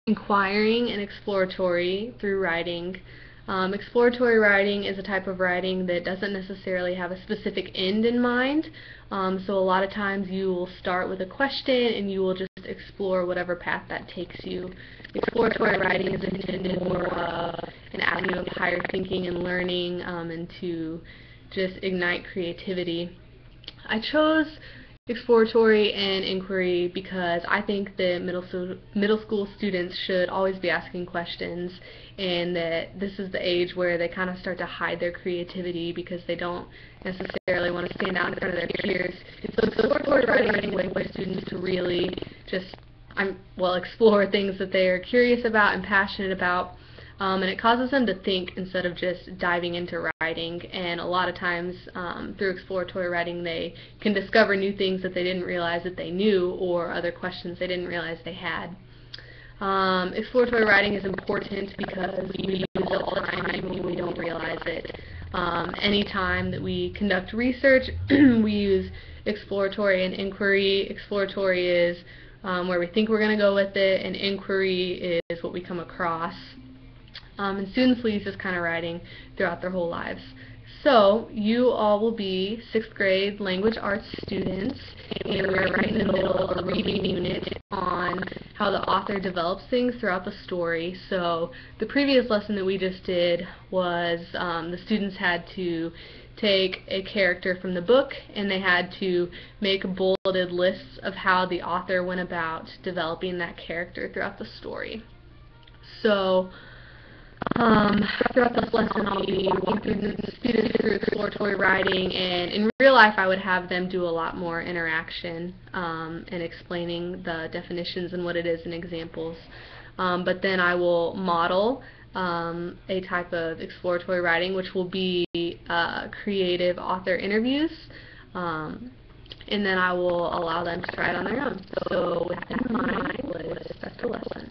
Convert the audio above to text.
inquiring and exploratory through writing. Exploratory writing is a type of writing that doesn't necessarily have a specific end in mind. So a lot of times you will start with a question and you will just explore whatever path that takes you. Exploratory writing is intended more of an avenue of higher thinking and learning, and to just ignite creativity. I chose exploratory and inquiry because I think that middle school students should always be asking questions, and that this is the age where they kind of start to hide their creativity because they don't necessarily want to stand out in front of their peers. And so exploratory writing is a way for students to really just explore things that they are curious about and passionate about. And it causes them to think instead of just diving into writing. And a lot of times through exploratory writing they can discover new things that they didn't realize that they knew, or other questions they didn't realize they had. Exploratory writing is important because we use it all the time even when we don't realize it. Anytime that we conduct research, we use exploratory and inquiry. Exploratory is where we think we're going to go with it, and inquiry is what we come across. And students will use this kind of writing throughout their whole lives. So you all will be 6th grade language arts students, and we're right in the middle of a reading unit on how the author develops things throughout the story. So the previous lesson that we just did was the students had to take a character from the book and they had to make bulleted lists of how the author went about developing that character throughout the story. So throughout this lesson I'll be walking the students through exploratory writing, and in real life I would have them do a lot more interaction and explaining the definitions and what it is in examples. But then I will model a type of exploratory writing, which will be creative author interviews, and then I will allow them to try it on their own. So with that in mind, let's start the lesson.